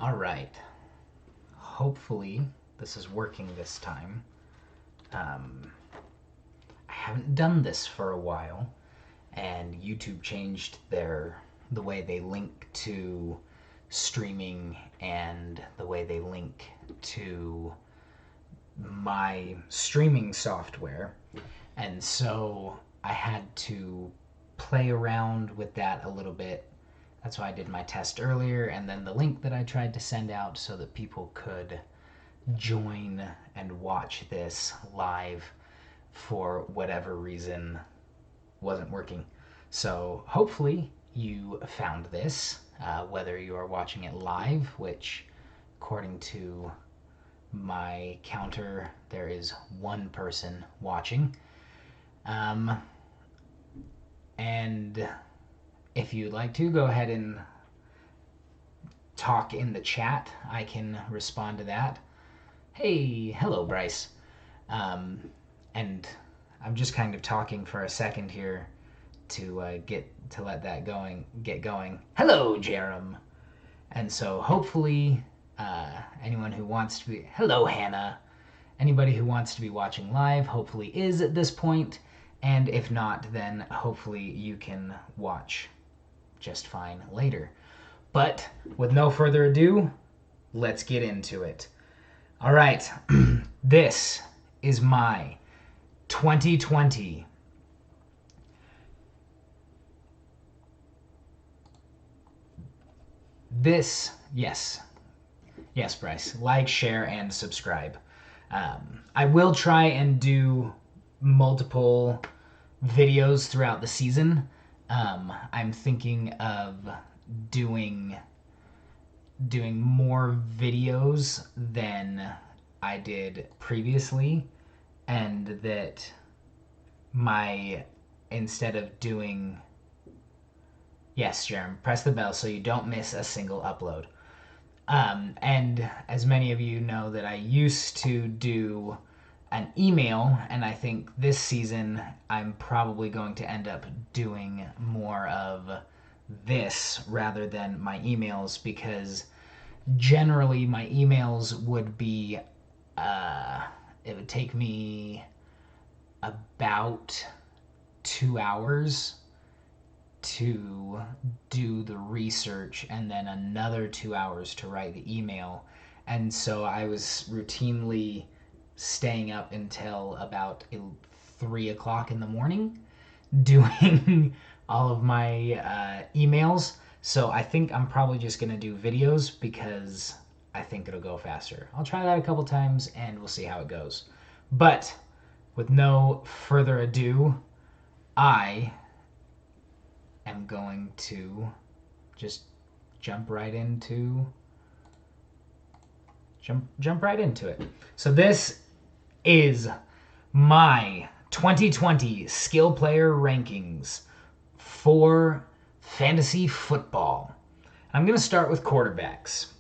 All right. Hopefully this is working this time. I haven't done this for a while, and YouTube changed the way they link to streaming and the way they link to my streaming software. And so I had to play around with that a little bit. That's why I did my test earlier, and then the link that I tried to send out so that people could join and watch this live for whatever reason wasn't working. So hopefully you found this, whether you are watching it live, which according to my counter, there is one person watching. And if you'd like to, go ahead and talk in the chat. I can respond to that. Hey, hello, Bryce. And I'm just kind of talking for a second here to let that get going. Hello, Jerem. And so hopefully anyone who wants to be, hello, Hannah. Anybody who wants to be watching live hopefully is at this point, and if not, then hopefully you can watch just fine later. But with no further ado, let's get into it. All right, this is my 2020 yes, Bryce, like, share, and subscribe. I will try and do multiple videos throughout the season. I'm thinking of doing more videos than I did previously, and that instead of doing, yes, Jerem, press the bell so you don't miss a single upload. And as many of you know, that I used to do an email, and I think this season I'm probably going to end up doing more of this rather than my emails, because generally my emails would be it would take me about 2 hours to do the research and then another 2 hours to write the email. And so I was routinely staying up until about 3 o'clock in the morning doing all of my emails. So I think I'm probably just going to do videos because I think it'll go faster. I'll try that a couple times and we'll see how it goes. But with no further ado, I am going to just jump right into it. So this is my 2020 skill player rankings for fantasy football. I'm going to start with quarterbacks.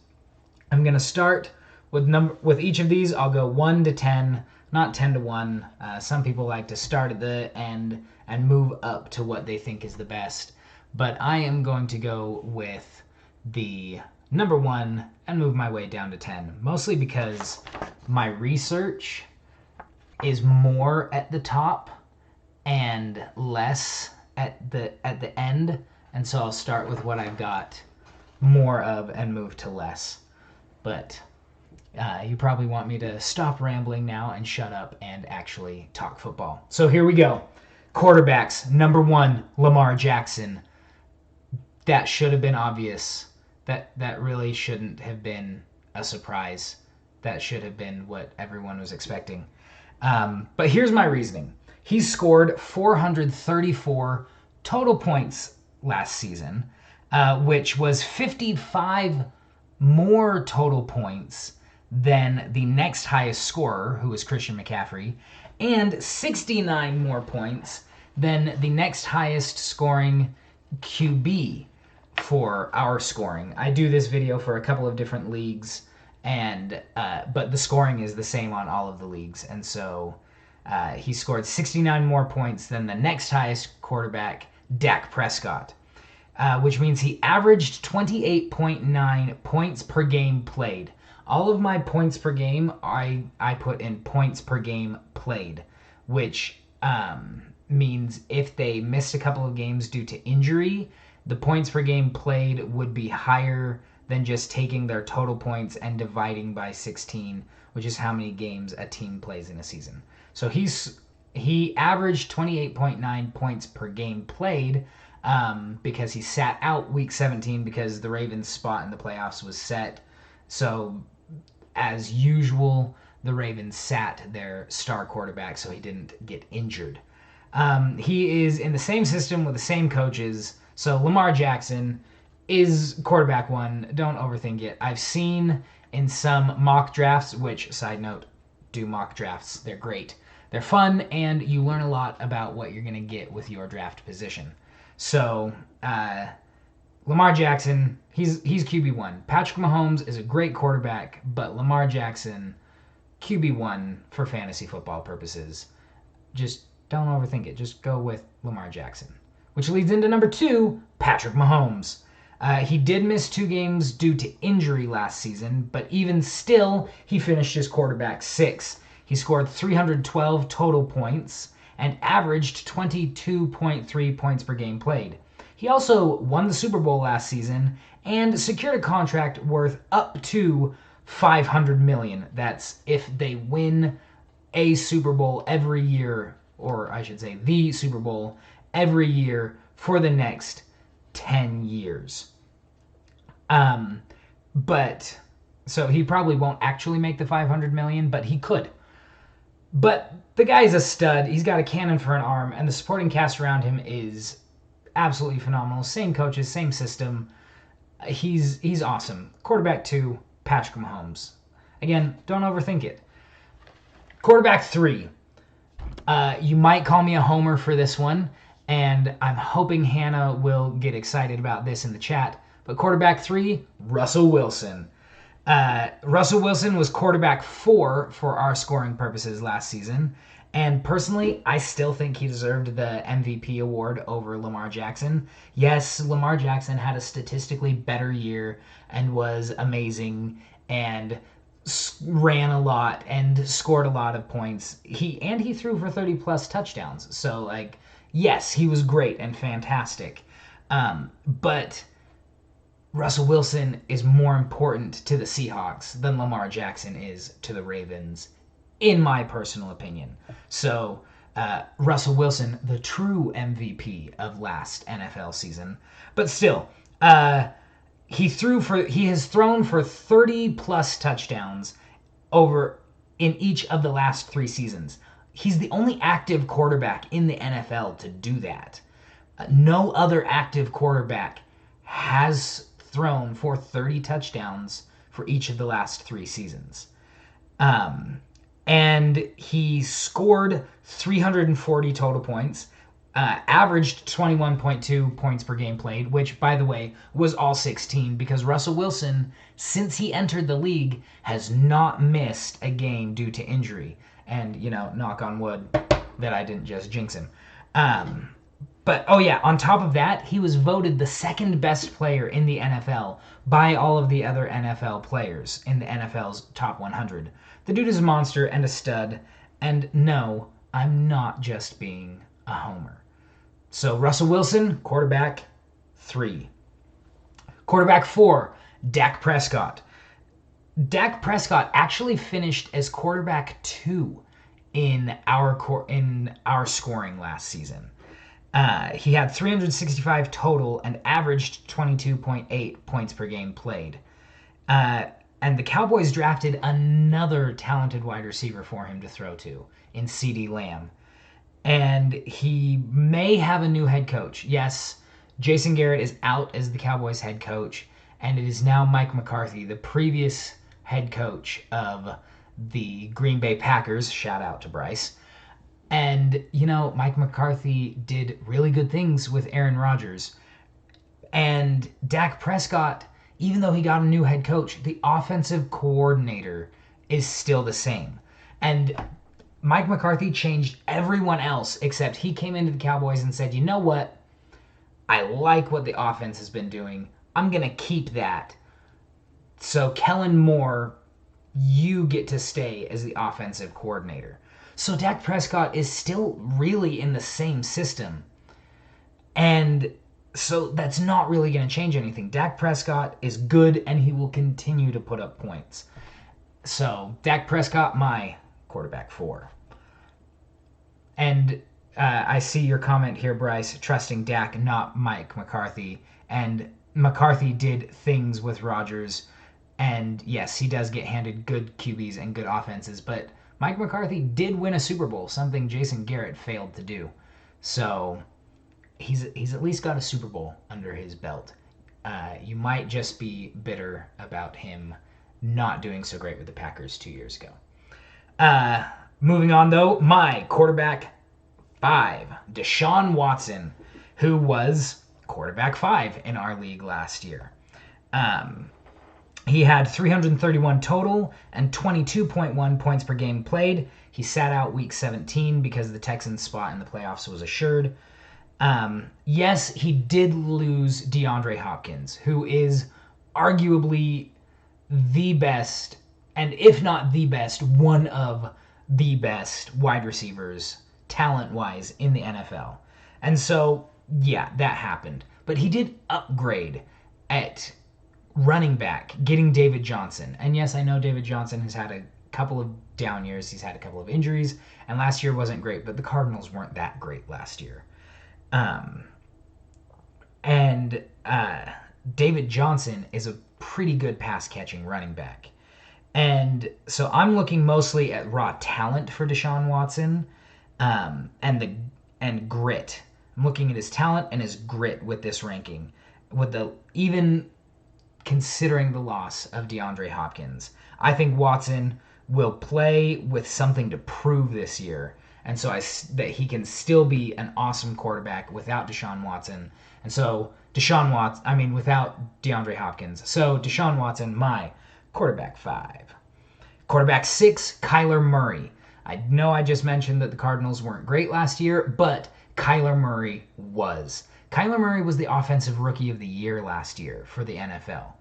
I'm going to start with each of these. I'll go 1 to 10, not 10 to 1. Some people like to start at the end and move up to what they think is the best. But I am going to go with the number 1 and move my way down to 10, mostly because my research is more at the top and less at the end, and so I'll start with what I've got more of and move to less. But you probably want me to stop rambling now and shut up and actually talk football. So here we go. Quarterbacks, number 1, Lamar Jackson. That should have been obvious. That really shouldn't have been a surprise. That should have been what everyone was expecting. But here's my reasoning. He scored 434 total points last season, which was 55 more total points than the next highest scorer, who was Christian McCaffrey, and 69 more points than the next highest scoring QB for our scoring. I do this video for a couple of different leagues, and but the scoring is the same on all of the leagues, and so he scored 69 more points than the next highest quarterback, Dak Prescott. which means he averaged 28.9 points per game played. All of my points per game, I put in points per game played, which means if they missed a couple of games due to injury, the points per game played would be higher than just taking their total points and dividing by 16, which is how many games a team plays in a season. So he averaged 28.9 points per game played because he sat out week 17 because the Ravens' spot in the playoffs was set. So as usual, the Ravens sat their star quarterback so he didn't get injured. He is in the same system with the same coaches. So Lamar Jackson is quarterback one. Don't overthink it. I've seen in some mock drafts, which, side note, do mock drafts. They're great. They're fun, and you learn a lot about what you're going to get with your draft position. So Lamar Jackson, he's QB1. Patrick Mahomes is a great quarterback, but Lamar Jackson, QB1 for fantasy football purposes. Just don't overthink it. Just go with Lamar Jackson. Which leads into number 2, Patrick Mahomes. He did miss 2 games due to injury last season, but even still, he finished as quarterback 6. He scored 312 total points and averaged 22.3 points per game played. He also won the Super Bowl last season and secured a contract worth up to $500 million. That's if they win a Super Bowl every year, or I should say the Super Bowl every year for the next 10 years. But so he probably won't actually make the $500 million, but he could. But the guy's a stud. He's got a cannon for an arm, and the supporting cast around him is absolutely phenomenal. Same coaches, same system. He's awesome. Quarterback 2, Patrick Mahomes. Again, don't overthink it. Quarterback 3. You might call me a homer for this one, and I'm hoping Hannah will get excited about this in the chat. But quarterback 3, Russell Wilson. Russell Wilson was quarterback 4 for our scoring purposes last season. And personally, I still think he deserved the MVP award over Lamar Jackson. Yes, Lamar Jackson had a statistically better year and was amazing and ran a lot and scored a lot of points. He threw for 30 plus touchdowns. So yes, he was great and fantastic. But Russell Wilson is more important to the Seahawks than Lamar Jackson is to the Ravens, in my personal opinion. So Russell Wilson, the true MVP of last NFL season. But still, he has thrown for 30 plus touchdowns over in each of the last 3 seasons. He's the only active quarterback in the NFL to do that. No other active quarterback has thrown for 30 touchdowns for each of the last 3 seasons. And he scored 340 total points, averaged 21.2 points per game played, which, by the way, was all 16 because Russell Wilson, since he entered the league, has not missed a game due to injury. And, knock on wood that I didn't just jinx him. But, on top of that, he was voted the second best player in the NFL by all of the other NFL players in the NFL's top 100. The dude is a monster and a stud. And no, I'm not just being a homer. So Russell Wilson, quarterback 3. Quarterback 4, Dak Prescott. Dak Prescott actually finished as quarterback 2 in our scoring last season. He had 365 total and averaged 22.8 points per game played. And the Cowboys drafted another talented wide receiver for him to throw to in CeeDee Lamb. And he may have a new head coach. Yes, Jason Garrett is out as the Cowboys head coach, and it is now Mike McCarthy, the previous head coach of the Green Bay Packers. Shout out to Bryce. And, Mike McCarthy did really good things with Aaron Rodgers. And Dak Prescott, even though he got a new head coach, the offensive coordinator is still the same. And Mike McCarthy changed everyone else except he came into the Cowboys and said, you know what? I like what the offense has been doing. I'm going to keep that. So Kellen Moore, you get to stay as the offensive coordinator. So Dak Prescott is still really in the same system. And so that's not really going to change anything. Dak Prescott is good, and he will continue to put up points. So Dak Prescott, my quarterback 4. And I see your comment here, Bryce, trusting Dak, not Mike McCarthy. And McCarthy did things with Rodgers. And yes, he does get handed good QBs and good offenses. But Mike McCarthy did win a Super Bowl, something Jason Garrett failed to do. So he's at least got a Super Bowl under his belt. You might just be bitter about him not doing so great with the Packers 2 years ago. Moving on, though, my quarterback 5, Deshaun Watson, who was quarterback 5 in our league last year. He had 331 total and 22.1 points per game played. He sat out week 17 because the Texans' spot in the playoffs was assured. Yes, he did lose DeAndre Hopkins, who is arguably the best, and if not the best, one of the best wide receivers, talent-wise, in the NFL. And so, yeah, that happened. But he did upgrade at running back, getting David Johnson. And yes, I know David Johnson has had a couple of down years. He's had a couple of injuries, and last year wasn't great, but the Cardinals weren't that great last year. David Johnson is a pretty good pass-catching running back. And so I'm looking mostly at raw talent for Deshaun Watson, and grit. I'm looking at his talent and his grit with this ranking, even considering the loss of DeAndre Hopkins. I think Watson will play with something to prove this year, and so that he can still be an awesome quarterback without Deshaun Watson. And so without DeAndre Hopkins. So Deshaun Watson, my quarterback 5. Quarterback 6, Kyler Murray. I know I just mentioned that the Cardinals weren't great last year, but Kyler Murray was. Kyler Murray was the Offensive Rookie of the Year last year for the NFL.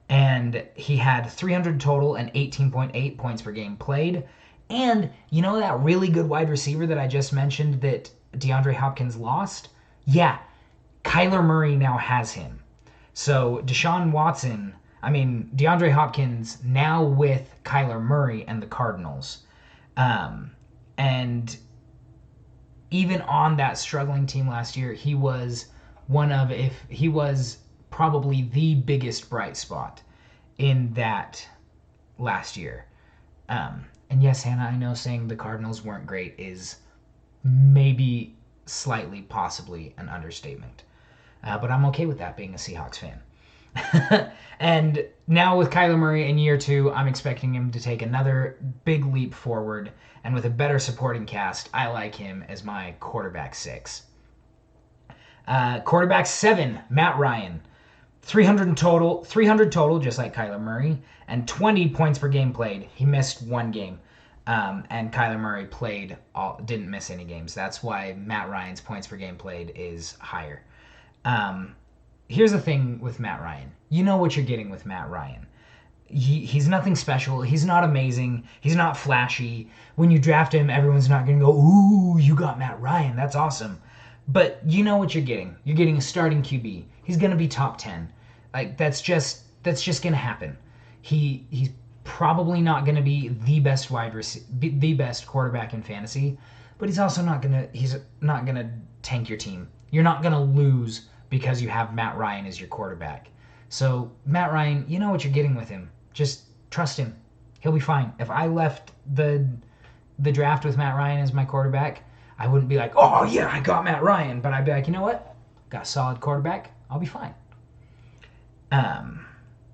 And he had 300 total and 18.8 points per game played. And you know that really good wide receiver that I just mentioned that DeAndre Hopkins lost? Yeah, Kyler Murray now has him. So DeAndre Hopkins now with Kyler Murray and the Cardinals. And even on that struggling team last year, he was probably the biggest bright spot in that last year. And yes, Hannah, I know saying the Cardinals weren't great is maybe slightly, possibly an understatement. But I'm okay with that being a Seahawks fan. And now with Kyler Murray in year 2, I'm expecting him to take another big leap forward. And with a better supporting cast, I like him as my quarterback 6. Quarterback 7, Matt Ryan. 300 total, just like Kyler Murray, and 20 points per game played. He missed one game, and Kyler Murray didn't miss any games. That's why Matt Ryan's points per game played is higher. Here's the thing with Matt Ryan. You know what you're getting with Matt Ryan. He's nothing special. He's not amazing. He's not flashy. When you draft him, everyone's not going to go, ooh, you got Matt Ryan. That's awesome. But you know what you're getting. You're getting a starting QB. He's going to be top 10. Like that's just going to happen. He's probably not going to be the best the best quarterback in fantasy, but he's not going to tank your team. You're not going to lose because you have Matt Ryan as your quarterback. So Matt Ryan, you know what you're getting with him. Just trust him. He'll be fine. If I left the draft with Matt Ryan as my quarterback, I wouldn't be like, oh yeah, I got Matt Ryan. But I'd be like, you know what? Got a solid quarterback. I'll be fine.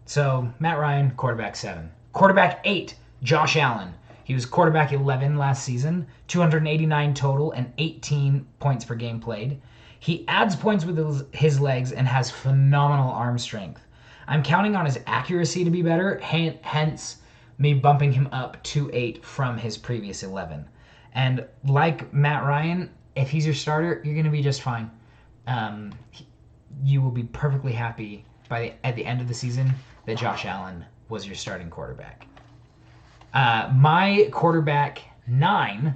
So Matt Ryan, quarterback 7. Quarterback 8, Josh Allen. He was quarterback 11 last season, 289 total and 18 points per game played. He adds points with his legs and has phenomenal arm strength. I'm counting on his accuracy to be better, hence me bumping him up to 8 from his previous 11. And like Matt Ryan, if he's your starter, you're going to be just fine. you will be perfectly happy at the end of the season that Josh Allen was your starting quarterback. My quarterback 9,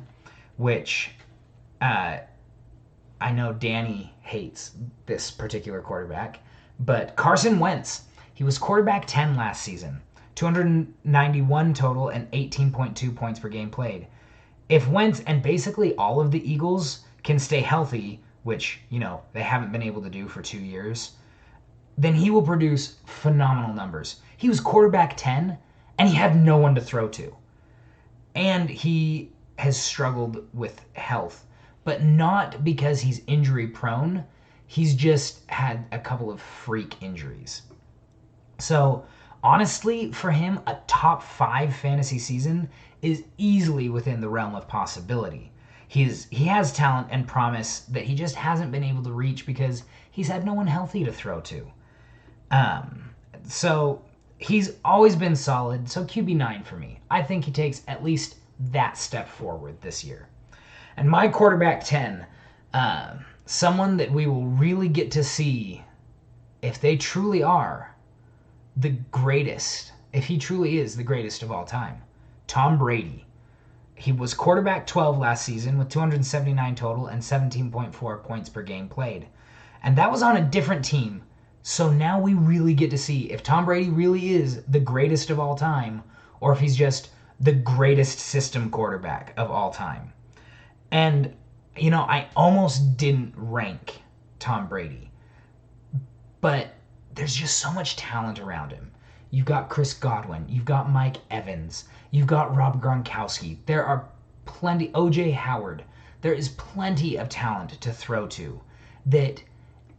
which I know Danny hates this particular quarterback, but Carson Wentz. He was quarterback 10 last season, 291 total and 18.2 points per game played. If Wentz and basically all of the Eagles can stay healthy, which, they haven't been able to do for 2 years, then he will produce phenomenal numbers. He was quarterback 10, and he had no one to throw to. And he has struggled with health, but not because he's injury prone. He's just had a couple of freak injuries. So honestly, for him, a top 5 fantasy season is easily within the realm of possibility. He has talent and promise that he just hasn't been able to reach because he's had no one healthy to throw to. So he's always been solid. So QB9 for me. I think he takes at least that step forward this year. And my quarterback 10, someone that we will really get to see if they truly are the greatest, if he truly is the greatest of all time, Tom Brady. He was quarterback 12 last season with 279 total and 17.4 points per game played. And that was on a different team. So now we really get to see if Tom Brady really is the greatest of all time or if he's just the greatest system quarterback of all time. And, I almost didn't rank Tom Brady. But there's just so much talent around him. You've got Chris Godwin. You've got Mike Evans. You've got Rob Gronkowski. There are plenty. O.J. Howard. There is plenty of talent to throw to that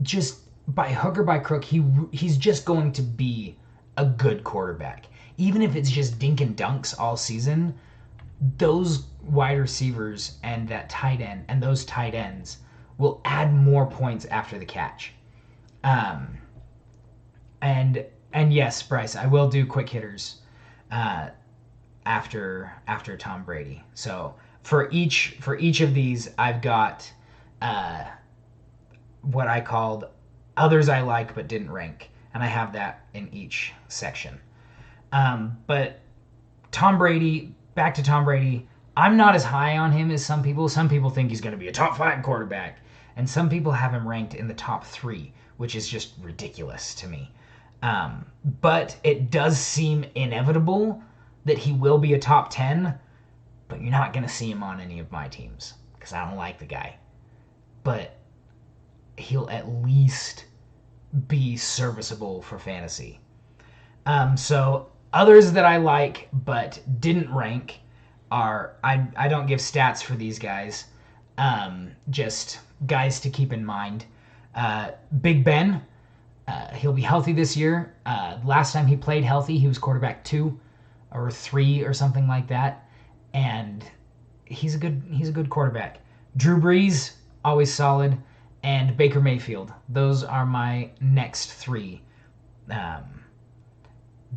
just by hook or by crook, he's just going to be a good quarterback. Even if it's just dink and dunks all season, those wide receivers and that tight end and those tight ends will add more points after the catch. And yes, Bryce, I will do quick hitters after Tom Brady. So for each of these, I've got what I called others I like but didn't rank, and I have that in each section. But Tom Brady, back to Tom Brady, I'm not as high on him as some people. Some people think he's going to be a top 5 quarterback, and some people have him ranked in the top 3, which is just ridiculous to me. But it does seem inevitable that he will be a top 10, but you're not going to see him on any of my teams because I don't like the guy. But he'll at least be serviceable for fantasy. So others that I like but didn't rank are, I don't give stats for these guys, just guys to keep in mind. Big Ben, he'll be healthy this year. Last time he played healthy, he was quarterback 2 or 3 or something like that, and he's a good quarterback. Drew Brees, always solid, and Baker Mayfield. Those are my next 3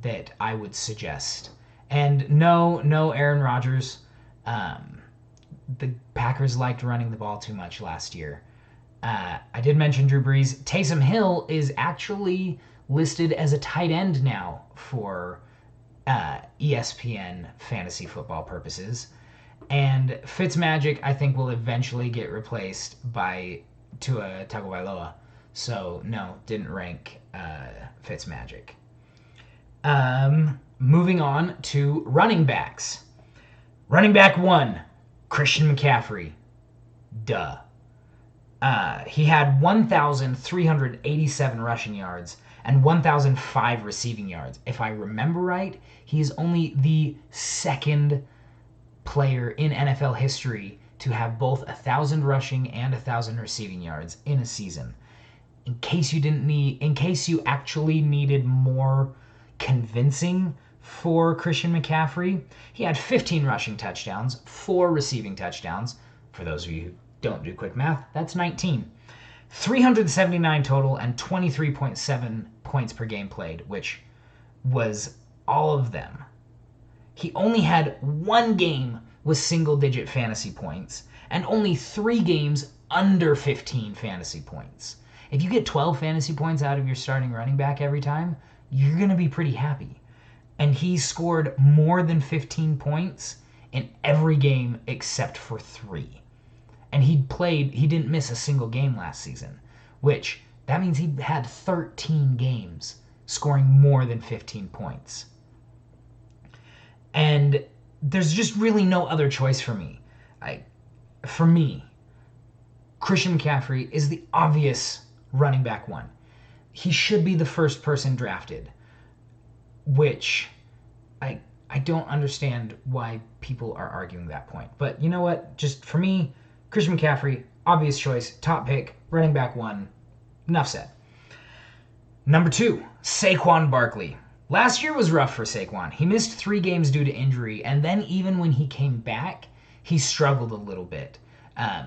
that I would suggest. And no Aaron Rodgers. The Packers liked running the ball too much last year. I did mention Drew Brees. Taysom Hill is actually listed as a tight end now for ESPN fantasy football purposes. And Fitzmagic, I think, will eventually get replaced by Tua Tagovailoa. So, no, didn't rank Fitzmagic. Moving on to running backs. Running back 1, Christian McCaffrey. Duh. He had 1,387 rushing yards and 1,005 receiving yards. If I remember right, he's only the second player in NFL history to have both 1,000 rushing and 1,000 receiving yards in a season. In case you actually needed more convincing for Christian McCaffrey, he had 15 rushing touchdowns, 4 receiving touchdowns. For those of you who don't do quick math, that's 19. 379 total and 23.7 points per game played, which was all of them. He only had 1 game with single-digit fantasy points and only 3 games under 15 fantasy points. If you get 12 fantasy points out of your starting running back every time, you're going to be pretty happy. And he scored more than 15 points in every game except for 3. And he didn't miss a single game last season, which that means he had 13 games scoring more than 15 points. And there's just really no other choice for me. For me, Christian McCaffrey is the obvious running back 1. He should be the first person drafted, which I don't understand why people are arguing that point. But you know what? Just for me, Christian McCaffrey, obvious choice, top pick, running back 1. Enough said. Number 2, Saquon Barkley. Last year was rough for Saquon. He missed 3 games due to injury, and then even when he came back, he struggled a little bit.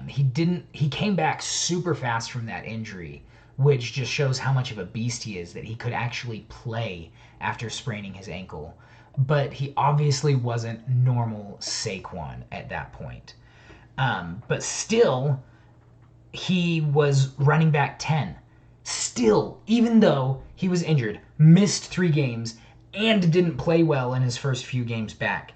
He came back super fast from that injury, which just shows how much of a beast he is, that he could actually play after spraining his ankle. But he obviously wasn't normal Saquon at that point. But still, he was running back 10. Still, even though he was injured, missed 3 games, and didn't play well in his first few games back.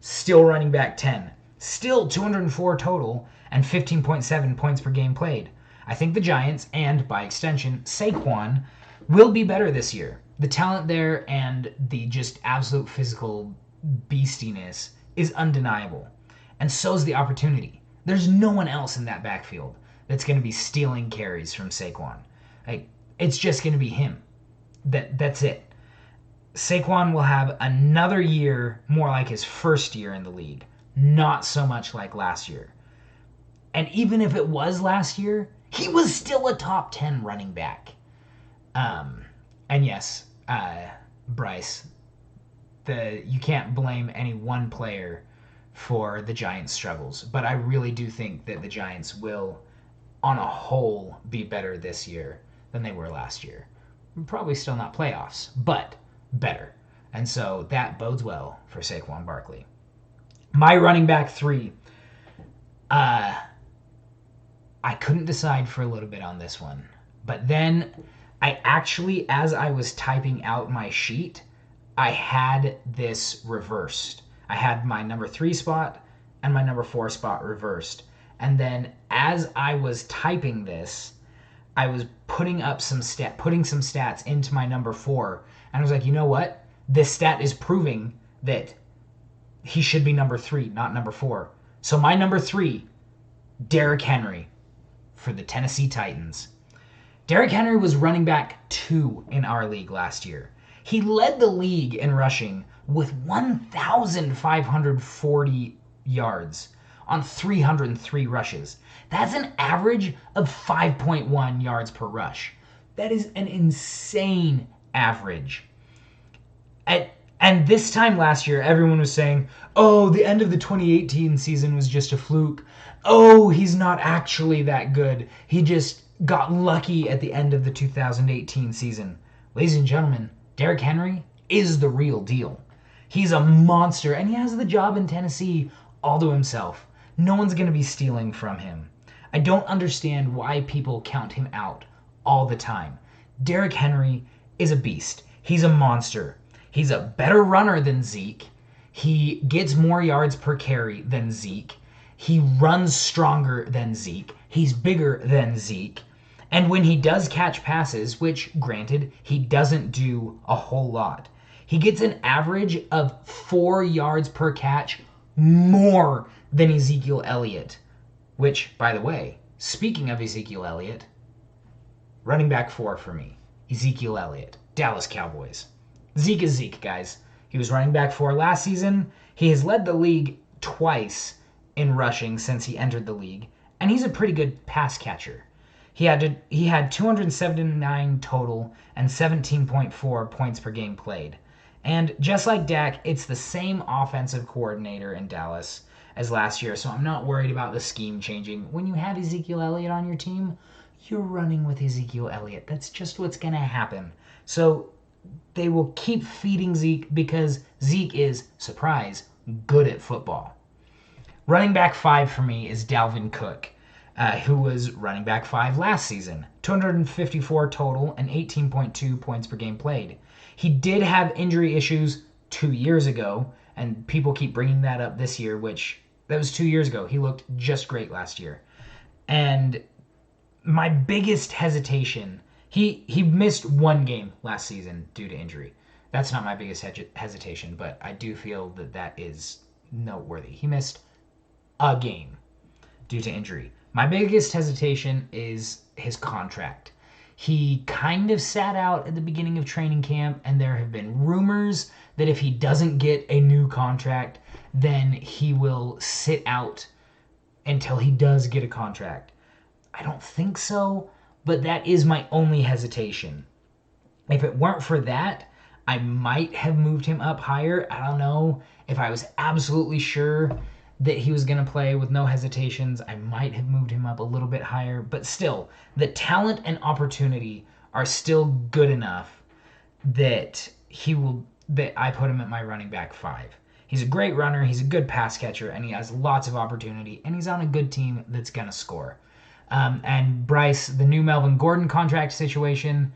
Still running back 10. Still 204 total and 15.7 points per game played. I think the Giants, and by extension, Saquon, will be better this year. The talent there and the just absolute physical beastiness is undeniable. And so's the opportunity. There's no one else in that backfield that's going to be stealing carries from Saquon. It's just going to be him. That's it. Saquon will have another year more like his first year in the league, not so much like last year. And even if it was last year, he was still a top 10 running back. And yes, Bryce, you can't blame any one player for the Giants' struggles, but I really do think that the Giants will, on a whole, be better this year than they were last year. Probably still not playoffs, but better. And so that bodes well for Saquon Barkley. My running back 3, I couldn't decide for a little bit on this one. But then I actually, as I was typing out my sheet, I had this reversed. I had my number 3 spot and my number 4 spot reversed. And then as I was typing this, I was putting some stats into my number 4. And I was like, you know what? This stat is proving that he should be number 3, not number 4. So my number 3, Derrick Henry for the Tennessee Titans. Derrick Henry was running back 2 in our league last year. He led the league in rushing with 1,540 yards on 303 rushes. That's an average of 5.1 yards per rush. That is an insane average. And this time last year, everyone was saying, oh, the end of the 2018 season was just a fluke. Oh, he's not actually that good. He just got lucky at the end of the 2018 season. Ladies and gentlemen, Derrick Henry is the real deal. He's a monster, and he has the job in Tennessee all to himself. No one's going to be stealing from him. I don't understand why people count him out all the time. Derrick Henry is a beast. He's a monster. He's a better runner than Zeke. He gets more yards per carry than Zeke. He runs stronger than Zeke. He's bigger than Zeke. And when he does catch passes, which, granted, he doesn't do a whole lot, he gets an average of 4 yards per catch more than Ezekiel Elliott. Which, by the way, speaking of Ezekiel Elliott, running back 4 for me, Ezekiel Elliott, Dallas Cowboys. Zeke is Zeke, guys. He was running back 4 last season. He has led the league twice in rushing since he entered the league, and he's a pretty good pass catcher. He had 279 total and 17.4 points per game played. And just like Dak, it's the same offensive coordinator in Dallas as last year, so I'm not worried about the scheme changing. When you have Ezekiel Elliott on your team, you're running with Ezekiel Elliott. That's just what's going to happen. So they will keep feeding Zeke because Zeke is, surprise, good at football. Running back 5 for me is Dalvin Cook. who was running back 5 last season. 254 total and 18.2 points per game played. He did have injury issues 2 years ago, and people keep bringing that up this year, which that was 2 years ago. He looked just great last year. And my biggest hesitation, he missed 1 game last season due to injury. That's not my biggest hesitation, but I do feel that that is noteworthy. He missed a game due to injury. My biggest hesitation is his contract. He kind of sat out at the beginning of training camp, and there have been rumors that if he doesn't get a new contract, then he will sit out until he does get a contract. I don't think so, but that is my only hesitation. If it weren't for that, I might have moved him up higher. I don't know. If I was absolutely sure that he was going to play with no hesitations, I might have moved him up a little bit higher. But still, the talent and opportunity are still good enough that I put him at my running back 5. He's a great runner, he's a good pass catcher, and he has lots of opportunity, and he's on a good team that's going to score. And Bryce, the new Melvin Gordon contract situation,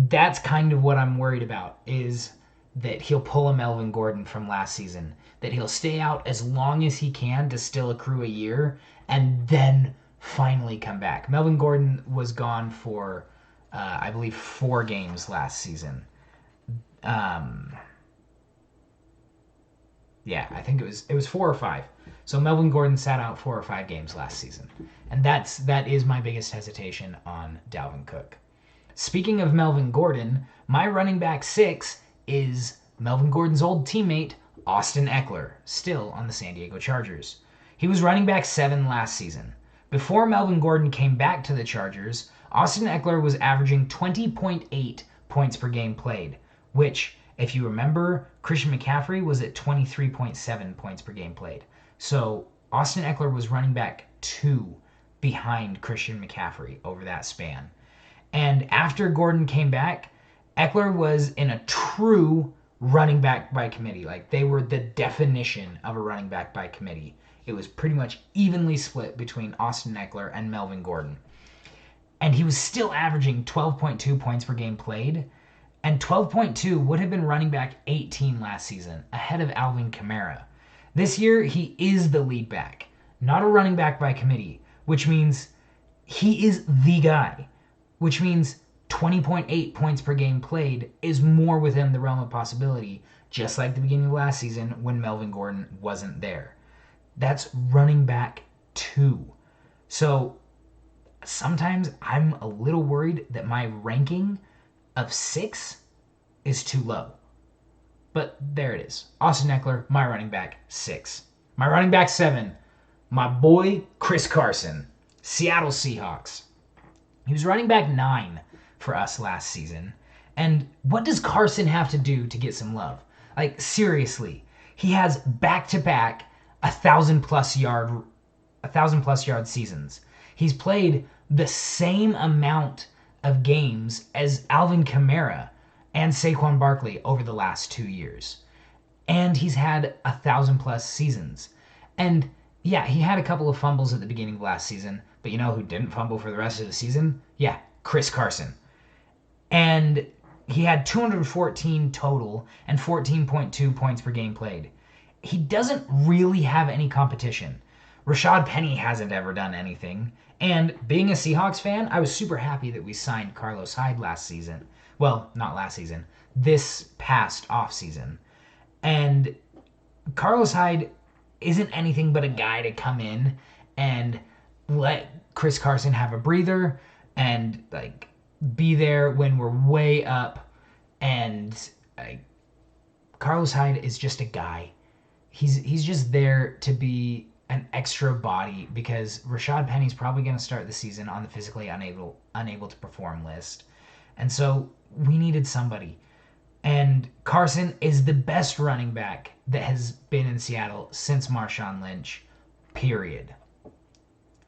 that's kind of what I'm worried about, is that he'll pull a Melvin Gordon from last season, that he'll stay out as long as he can to still accrue a year, and then finally come back. Melvin Gordon was gone for, I believe, 4 games last season. Yeah, I think it was 4 or 5. So Melvin Gordon sat out 4 or 5 games last season. And that is my biggest hesitation on Dalvin Cook. Speaking of Melvin Gordon, my running back 6 is Melvin Gordon's old teammate, Austin Eckler, still on the San Diego Chargers. He was running back 7 last season. Before Melvin Gordon came back to the Chargers, Austin Eckler was averaging 20.8 points per game played, which, if you remember, Christian McCaffrey was at 23.7 points per game played. So Austin Eckler was running back 2 behind Christian McCaffrey over that span. And after Gordon came back, Eckler was in a true running back by committee. Like, they were the definition of a running back by committee. It was pretty much evenly split between Austin Eckler and Melvin Gordon. And he was still averaging 12.2 points per game played. And 12.2 would have been running back 18 last season, ahead of Alvin Kamara. This year, he is the lead back, not a running back by committee, which means he is the guy, which means 20.8 points per game played is more within the realm of possibility, just like the beginning of last season when Melvin Gordon wasn't there. That's running back 2. So sometimes I'm a little worried that my ranking of 6 is too low. But there it is. Austin Eckler, my running back 6. My running back 7, my boy Chris Carson, Seattle Seahawks. He was running back 9 for us last season. And what does Carson have to do to get some love? Like, seriously, he has back-to-back 1,000-plus yard seasons. He's played the same amount of games as Alvin Kamara and Saquon Barkley over the last 2 years. And he's had 1,000-plus seasons. And yeah, he had a couple of fumbles at the beginning of last season, but you know who didn't fumble for the rest of the season? Yeah, Chris Carson. And he had 214 total and 14.2 points per game played. He doesn't really have any competition. Rashad Penny hasn't ever done anything. And being a Seahawks fan, I was super happy that we signed Carlos Hyde last season. Well, not last season. This past offseason. And Carlos Hyde isn't anything but a guy to come in and let Chris Carson have a breather and like be there when we're way up. And Carlos Hyde is just a guy. He's just there to be an extra body because Rashad Penny's probably going to start the season on the physically unable to perform list. And so we needed somebody. And Carson is the best running back that has been in Seattle since Marshawn Lynch, period.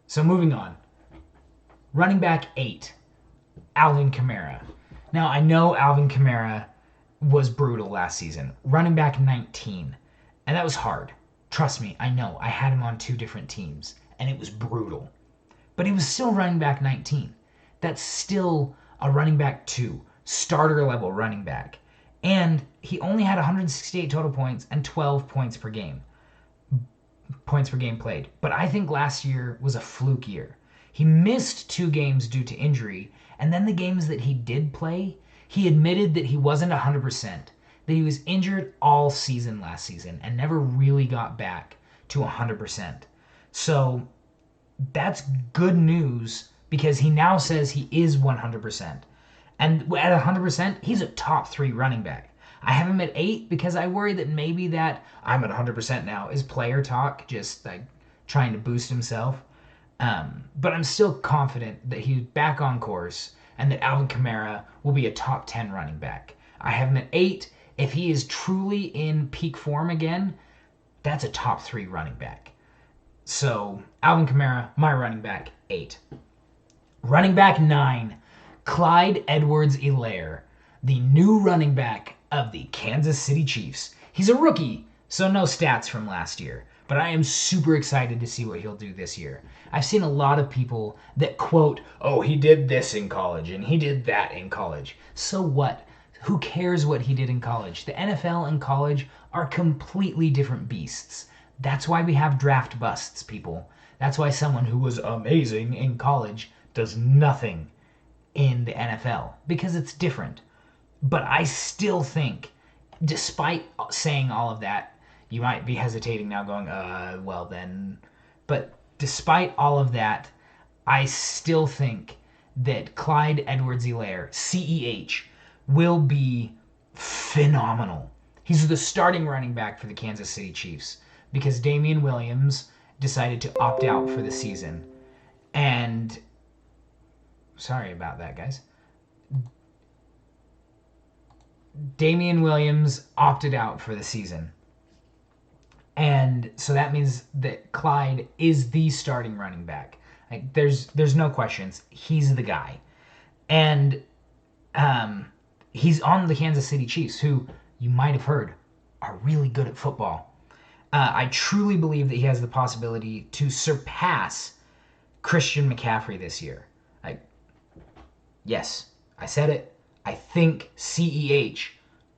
So moving on. Running back 8, Alvin Kamara. Now, I know Alvin Kamara was brutal last season. Running back 19. And that was hard. Trust me, I know. I had him on 2 different teams, and it was brutal. but he was still running back 19. That's still a running back 2, starter level running back. And he only had 168 total points and 12 points per game played. But I think last year was a fluke year. He missed 2 games due to injury, and then the games that he did play, he admitted that he wasn't 100%, that he was injured all season last season and never really got back to 100%. So that's good news because he now says he is 100%. And at 100%, he's a top 3 running back. I have him at 8 because I worry that maybe that I'm at 100% now is player talk, just like trying to boost himself. But I'm still confident that he's back on course and that Alvin Kamara will be a top 10 running back. I have him at 8. If he is truly in peak form again, that's a top 3 running back. So Alvin Kamara, my running back, 8. Running back 9, Clyde Edwards-Helaire, the new running back of the Kansas City Chiefs. He's a rookie, so no stats from last year, but I am super excited to see what he'll do this year. I've seen a lot of people that quote, oh, he did this in college and he did that in college. So what? Who cares what he did in college? The NFL and college are completely different beasts. That's why we have draft busts, people. That's why someone who was amazing in college does nothing in the NFL, because it's different. But I still think, despite saying all of that, you might be hesitating now going, well then. But despite all of that, I still think that Clyde Edwards-Helaire, CEH, will be phenomenal. He's the starting running back for the Kansas City Chiefs because Damian Williams decided to opt out for the season. And sorry about that, guys. Damian Williams opted out for the season. And so that means that Clyde is the starting running back. Like, there's no questions. He's the guy. And he's on the Kansas City Chiefs, who you might have heard are really good at football. I truly believe that he has the possibility to surpass Christian McCaffrey this year. Yes, I said it. I think CEH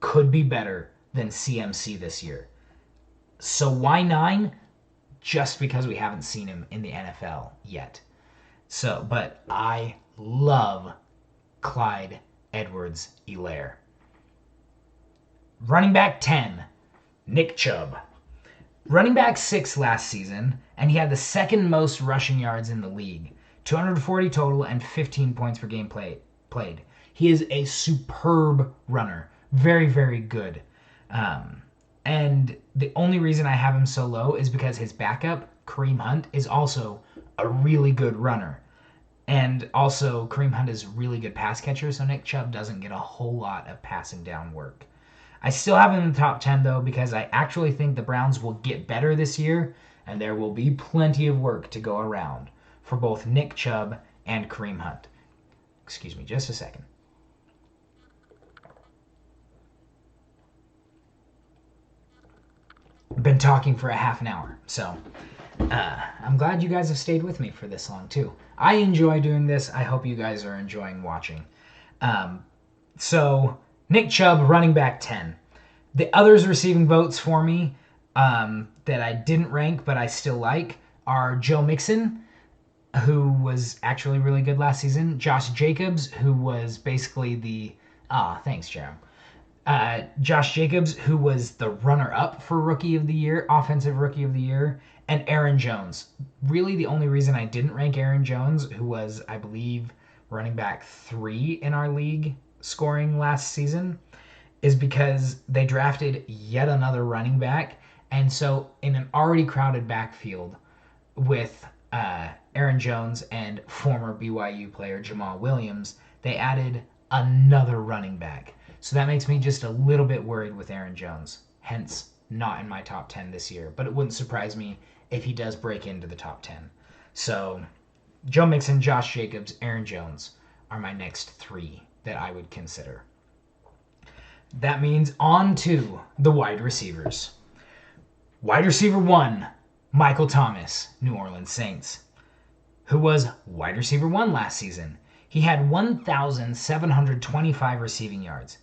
could be better than CMC this year. So why 9? Just because we haven't seen him in the NFL yet. So, but I love Clyde Edwards-Helaire. Running back 10, Nick Chubb. Running back 6 last season, and he had the second most rushing yards in the league. 240 total and 15 points per game played. He is a superb runner. Very, very good. And the only reason I have him so low is because his backup, Kareem Hunt, is also a really good runner. And also, Kareem Hunt is a really good pass catcher, so Nick Chubb doesn't get a whole lot of passing down work. I still have him in the top 10, though, because I actually think the Browns will get better this year, and there will be plenty of work to go around for both Nick Chubb and Kareem Hunt. Excuse me, just a second. Been talking for a half an hour, so I'm glad you guys have stayed with me for this long too. I enjoy doing this. I hope you guys are enjoying watching. So Nick Chubb, running back 10. The others receiving votes for me that I didn't rank but I still like are Joe Mixon, who was actually really good last season, Josh Jacobs, who was basically the thanks, Jerome. Josh Jacobs, who was the runner-up for Rookie of the Year, Offensive Rookie of the Year, and Aaron Jones. Really, the only reason I didn't rank Aaron Jones, who was, I believe, running back 3 in our league scoring last season, is because they drafted yet another running back. And so in an already crowded backfield with Aaron Jones and former BYU player Jamal Williams, they added another running back. So that makes me just a little bit worried with Aaron Jones. Hence, not in my top 10 this year. But it wouldn't surprise me if he does break into the top 10. So, Joe Mixon, Josh Jacobs, Aaron Jones are my next 3 that I would consider. That means on to the wide receivers. Wide receiver 1, Michael Thomas, New Orleans Saints. who was wide receiver 1 last season. He had 1,725 receiving yards.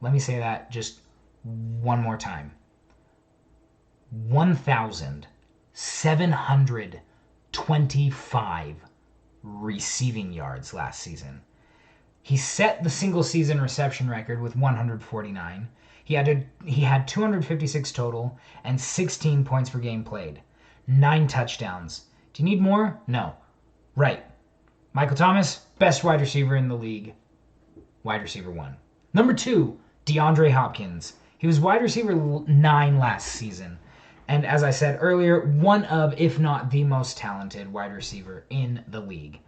Let me say that just one more time. 1,725 receiving yards last season. He set the single season reception record with 149. He had 256 total and 16 points per game played. 9 touchdowns. Do you need more? No. Right. Michael Thomas, best wide receiver in the league. Wide receiver 1. Number 2, DeAndre Hopkins. He was wide receiver 9 last season. And as I said earlier, one of, if not the most talented wide receiver in the league.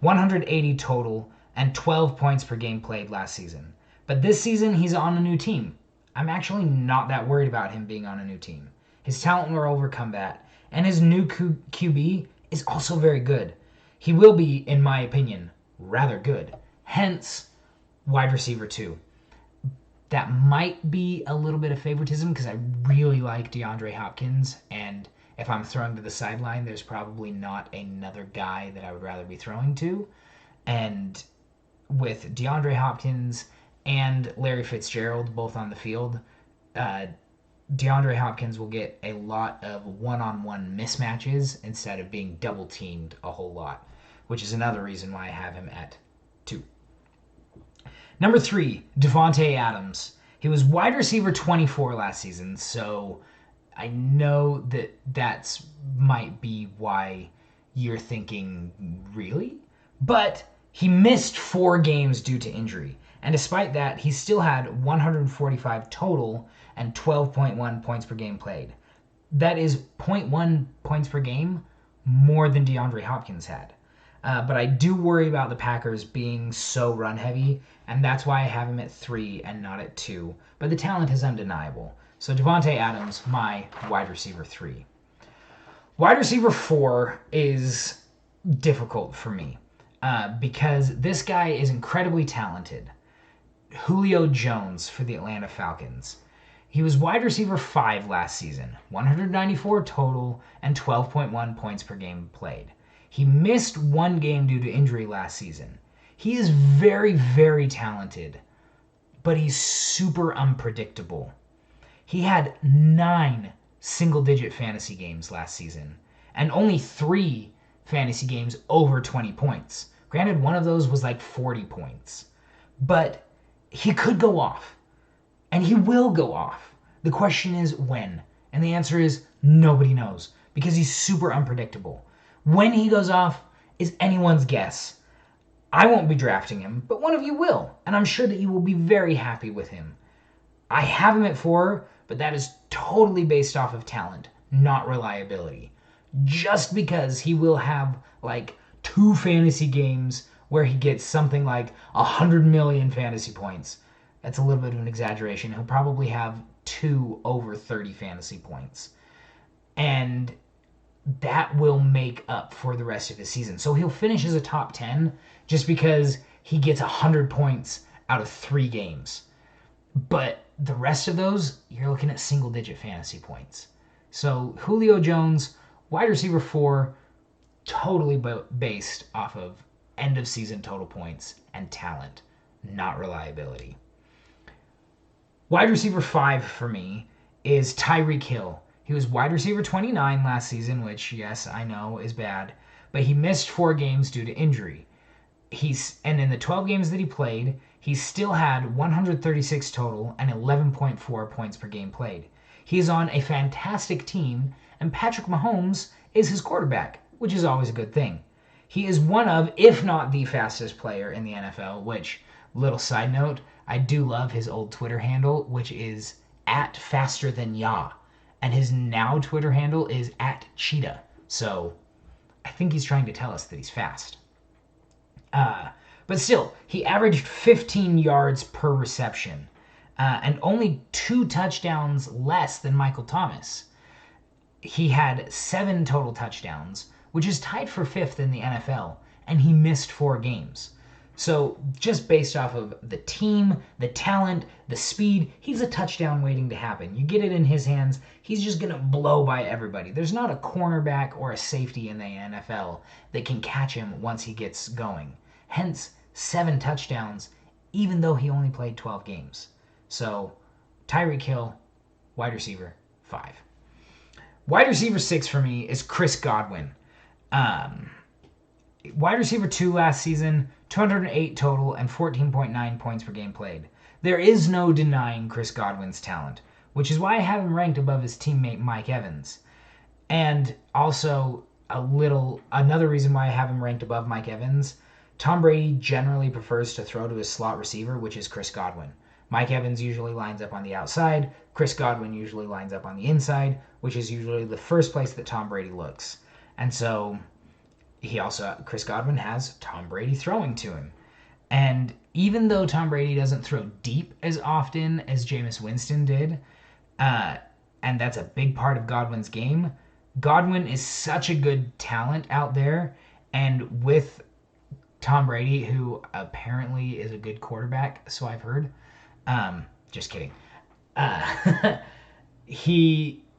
180 total and 12 points per game played last season. But this season, he's on a new team. I'm actually not that worried about him being on a new team. His talent will overcome that. And his new QB is also very good. He will be, in my opinion, rather good. Hence, wide receiver 2. That might be a little bit of favoritism because I really like DeAndre Hopkins. And if I'm throwing to the sideline, there's probably not another guy that I would rather be throwing to. And with DeAndre Hopkins and Larry Fitzgerald both on the field, DeAndre Hopkins will get a lot of one-on-one mismatches instead of being double-teamed a whole lot, which is another reason why I have him at 2. Number 3, Davante Adams. He was wide receiver 24 last season, so I know that might be why you're thinking, really? But he missed 4 games due to injury, and despite that, he still had 145 total and 12.1 points per game played. That is 0.1 points per game more than DeAndre Hopkins had. But I do worry about the Packers being so run-heavy, and that's why I have him at 3 and not at 2. But the talent is undeniable. So Davante Adams, my wide receiver 3. Wide receiver 4 is difficult for me because this guy is incredibly talented. Julio Jones for the Atlanta Falcons. He was wide receiver 5 last season, 194 total and 12.1 points per game played. He missed 1 game due to injury last season. He is very, very talented, but he's super unpredictable. He had 9 single-digit fantasy games last season, and only 3 fantasy games over 20 points. Granted, one of those was like 40 points. But he could go off, and he will go off. The question is when, and the answer is nobody knows, because he's super unpredictable. When he goes off is anyone's guess. I won't be drafting him, but one of you will, and I'm sure that you will be very happy with him. I have him at 4, but that is totally based off of talent, not reliability. Just because he will have like 2 fantasy games where he gets something like 100 million fantasy points. That's a little bit of an exaggeration. He'll probably have 2 over 30 fantasy points. And that will make up for the rest of his season. So he'll finish as a top 10 just because he gets 100 points out of 3 games. But the rest of those, you're looking at single-digit fantasy points. So Julio Jones, wide receiver 4, totally based off of end-of-season total points and talent, not reliability. Wide receiver 5 for me is Tyreek Hill. He was wide receiver 29 last season, which, yes, I know is bad, but he missed 4 games due to injury. And in the 12 games that he played, he still had 136 total and 11.4 points per game played. He is on a fantastic team, and Patrick Mahomes is his quarterback, which is always a good thing. He is one of, if not the fastest player in the NFL, which, little side note, I do love his old Twitter handle, which is @fasterthanya. And his now Twitter handle is @cheetah. So I think he's trying to tell us that he's fast. But still, he averaged 15 yards per reception and only 2 touchdowns less than Michael Thomas. He had 7 total touchdowns, which is tied for 5th in the NFL, and he missed 4 games. So just based off of the team, the talent, the speed, he's a touchdown waiting to happen. You get it in his hands, he's just going to blow by everybody. There's not a cornerback or a safety in the NFL that can catch him once he gets going. Hence, 7 touchdowns, even though he only played 12 games. So, Tyreek Hill, wide receiver, 5. Wide receiver 6 for me is Chris Godwin. Wide receiver 2 last season, 208 total and 14.9 points per game played. There is no denying Chris Godwin's talent, which is why I have him ranked above his teammate Mike Evans. And also another reason why I have him ranked above Mike Evans, Tom Brady generally prefers to throw to his slot receiver, which is Chris Godwin. Mike Evans usually lines up on the outside. Chris Godwin usually lines up on the inside, which is usually the first place that Tom Brady looks. And so Chris Godwin has Tom Brady throwing to him. And even though Tom Brady doesn't throw deep as often as Jameis Winston did, and that's a big part of Godwin's game, Godwin is such a good talent out there. And with Tom Brady, who apparently is a good quarterback, so I've heard. Just kidding.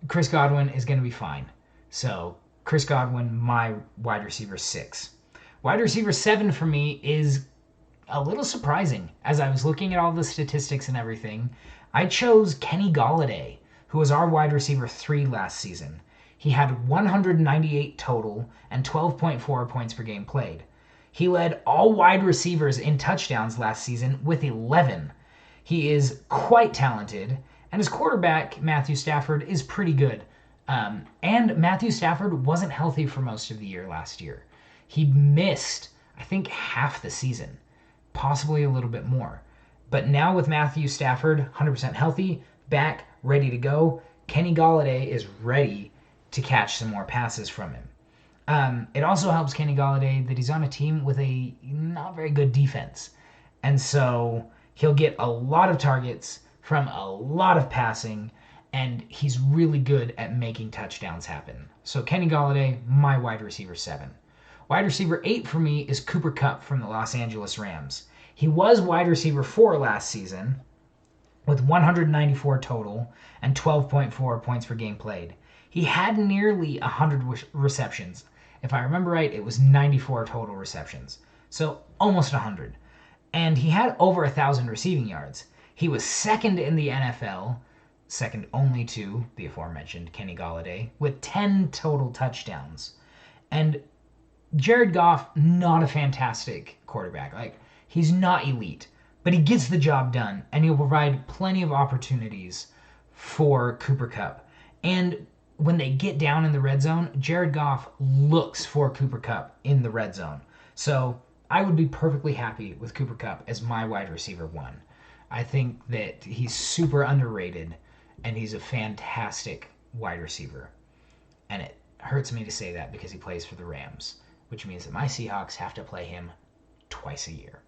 Chris Godwin is going to be fine. So Chris Godwin, my wide receiver 6. Wide receiver 7 for me is a little surprising. As I was looking at all the statistics and everything, I chose Kenny Golladay, who was our wide receiver 3 last season. He had 198 total and 12.4 points per game played. He led all wide receivers in touchdowns last season with 11. He is quite talented, and his quarterback, Matthew Stafford, is pretty good. And Matthew Stafford wasn't healthy for most of the year last year. He missed, I think, half the season, possibly a little bit more. But now with Matthew Stafford 100% healthy, back, ready to go, Kenny Golladay is ready to catch some more passes from him. It also helps Kenny Golladay that he's on a team with a not very good defense. And so he'll get a lot of targets from a lot of passing, and he's really good at making touchdowns happen. So Kenny Golladay, my wide receiver 7. Wide receiver 8 for me is Cooper Kupp from the Los Angeles Rams. He was wide receiver 4 last season with 194 total and 12.4 points per game played. He had nearly 100 receptions. If I remember right, it was 94 total receptions. So almost 100. And he had over 1,000 receiving yards. He was second in the NFL, second only to the aforementioned Kenny Golladay, with 10 total touchdowns. And Jared Goff, not a fantastic quarterback. Like, he's not elite, but he gets the job done, and he'll provide plenty of opportunities for Cooper Kupp. And when they get down in the red zone, Jared Goff looks for Cooper Kupp in the red zone. So I would be perfectly happy with Cooper Kupp as my wide receiver 1. I think that he's super underrated, and he's a fantastic wide receiver. And it hurts me to say that because he plays for the Rams, which means that my Seahawks have to play him twice a year.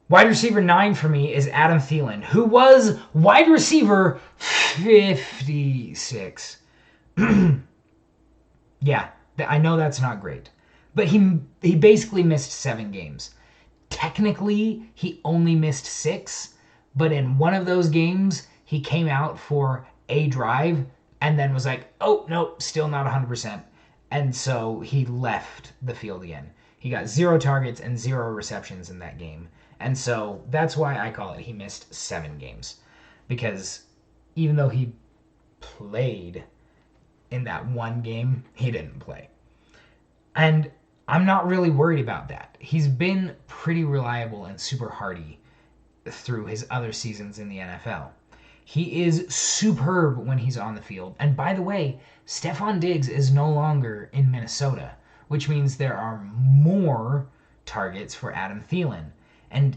Wide receiver 9 for me is Adam Thielen, who was wide receiver 56. Yeah, I know that's not great. But he basically missed 7 games. Technically, he only missed 6, but in one of those games, he came out for a drive and then was like, oh, no, still not 100%. And so he left the field again. He got 0 targets and 0 receptions in that game. And so that's why I call it he missed 7 games. Because even though he played in that one game, he didn't play. And I'm not really worried about that. He's been pretty reliable and super hardy through his other seasons in the NFL. He is superb when he's on the field. And by the way, Stephon Diggs is no longer in Minnesota, which means there are more targets for Adam Thielen. And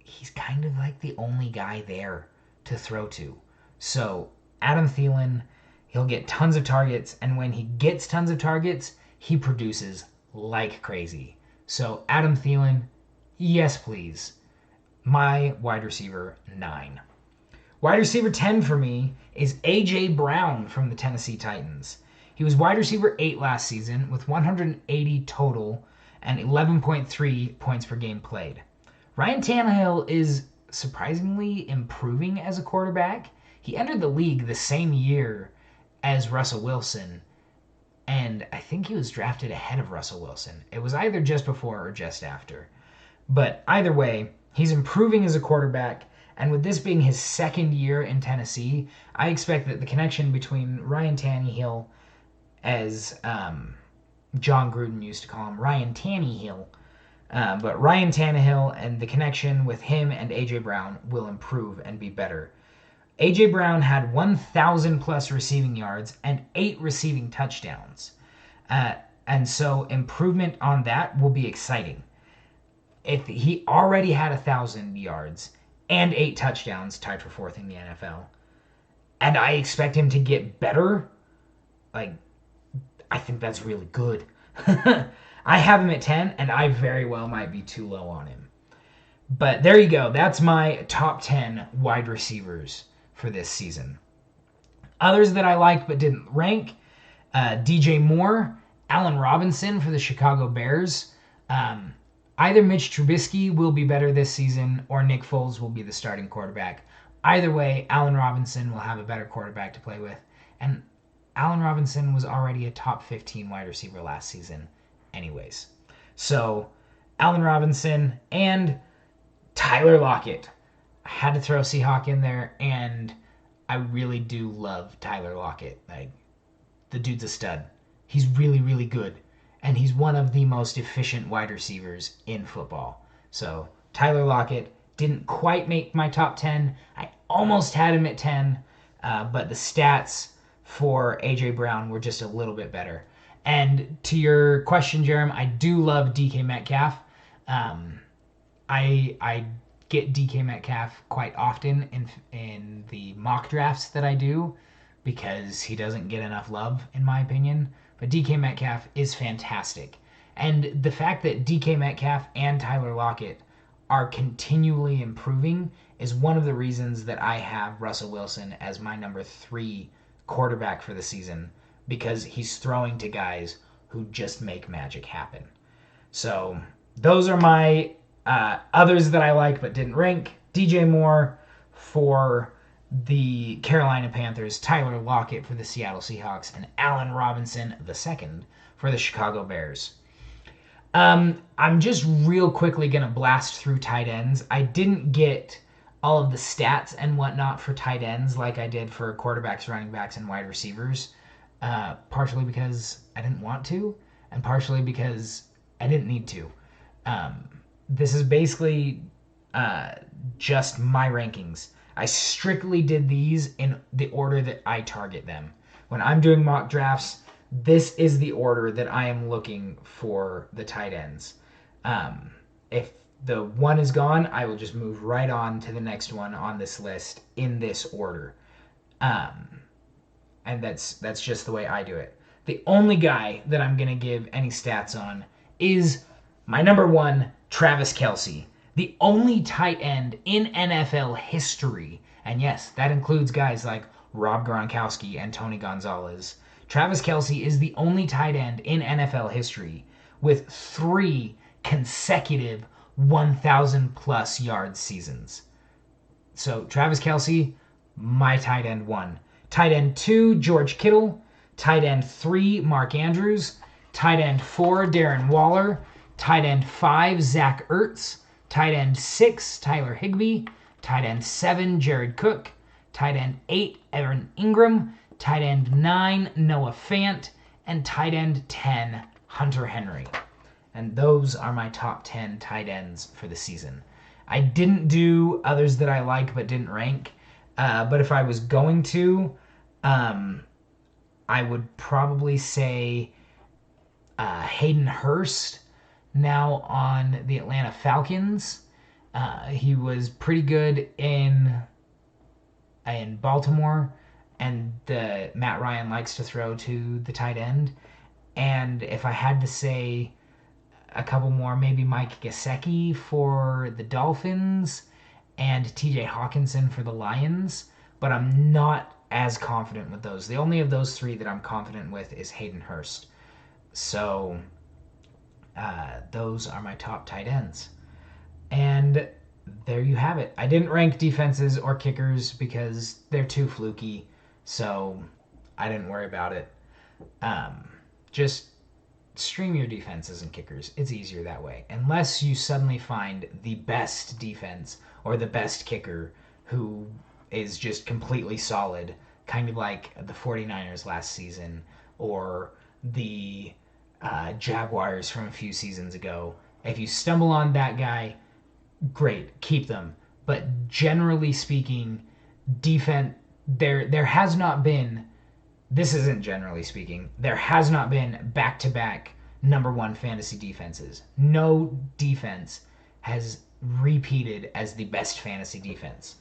he's kind of like the only guy there to throw to. So Adam Thielen, he'll get tons of targets, and when he gets tons of targets, he produces like crazy. So Adam Thielen, yes please. My wide receiver 9. Wide receiver 10 for me is A.J. Brown from the Tennessee Titans. He was wide receiver 8 last season with 180 total and 11.3 points per game played. Ryan Tannehill is surprisingly improving as a quarterback. He entered the league the same year as Russell Wilson, and I think he was drafted ahead of Russell Wilson. It was either just before or just after. But either way, he's improving as a quarterback, and with this being his second year in Tennessee, I expect that the connection between Ryan Tannehill, as John Gruden used to call him, Ryan Tannehill, but Ryan Tannehill and the connection with him and A.J. Brown will improve and be better. A.J. Brown had 1,000 plus receiving yards and 8 receiving touchdowns. And so improvement on that will be exciting. If he already had 1,000 yards and 8 touchdowns, tied for 4th in the NFL, and I expect him to get better, like, I think that's really good. I have him at 10, and I very well might be too low on him. But there you go. That's my top 10 wide receivers for this season. Others that I liked but didn't rank, DJ Moore, Allen Robinson for the Chicago Bears. Either Mitch Trubisky will be better this season or Nick Foles will be the starting quarterback. Either way, Allen Robinson will have a better quarterback to play with. And Allen Robinson was already a top 15 wide receiver last season anyways. So, Allen Robinson and Tyler Lockett. I had to throw Seahawk in there, and I really do love Tyler Lockett. Like, the dude's a stud. He's really, really good. And he's one of the most efficient wide receivers in football. So, Tyler Lockett didn't quite make my top 10. I almost had him at 10, but the stats for A.J. Brown were just a little bit better. And to your question, Jerem, I do love DK Metcalf. I get DK Metcalf quite often in the mock drafts that I do because he doesn't get enough love, in my opinion. But DK Metcalf is fantastic. And the fact that DK Metcalf and Tyler Lockett are continually improving is one of the reasons that I have Russell Wilson as my number 3 quarterback for the season, because he's throwing to guys who just make magic happen. So those are my others that I like but didn't rank. DJ Moore for the Carolina Panthers, Tyler Lockett for the Seattle Seahawks, and Allen Robinson II for the Chicago Bears. I'm just real quickly going to blast through tight ends. I didn't get all of the stats and whatnot for tight ends like I did for quarterbacks, running backs, and wide receivers. Partially because I didn't want to, and partially because I didn't need to. This is basically just my rankings. I strictly did these in the order that I target them. When I'm doing mock drafts, this is the order that I am looking for the tight ends. If the one is gone, I will just move right on to the next one on this list in this order. And that's just the way I do it. The only guy that I'm going to give any stats on is my number 1, Travis Kelce. The only tight end in NFL history, and yes, that includes guys like Rob Gronkowski and Tony Gonzalez. Travis Kelce is the only tight end in NFL history with 3 consecutive 1,000-plus yard seasons. So Travis Kelce, my tight end 1. Tight end 2, George Kittle. Tight end 3, Mark Andrews. Tight end 4, Darren Waller. Tight end 5, Zach Ertz. Tight end 6, Tyler Higbee. Tight end 7, Jared Cook. Tight end 8, Evan Ingram. Tight end 9, Noah Fant. And tight end 10, Hunter Henry. And those are my top 10 tight ends for the season. I didn't do others that I like but didn't rank. But if I was going to, I would probably say Hayden Hurst, now on the Atlanta Falcons. He was pretty good in Baltimore, and Matt Ryan likes to throw to the tight end. And if I had to say a couple more, maybe Mike Gesicki for the Dolphins and TJ Hawkinson for the Lions, but I'm not as confident with those. The only of those 3 that I'm confident with is Hayden Hurst. So those are my top tight ends. And there you have it. I didn't rank defenses or kickers because they're too fluky, so I didn't worry about it. Just stream your defenses and kickers. It's easier that way. Unless you suddenly find the best defense or the best kicker who is just completely solid, kind of like the 49ers last season or the Jaguars from a few seasons ago. If you stumble on that guy, great, keep them. But generally speaking, defense there has not been, this isn't generally speaking, there has not been back-to-back number one fantasy defenses. No defense has repeated as the best fantasy defense.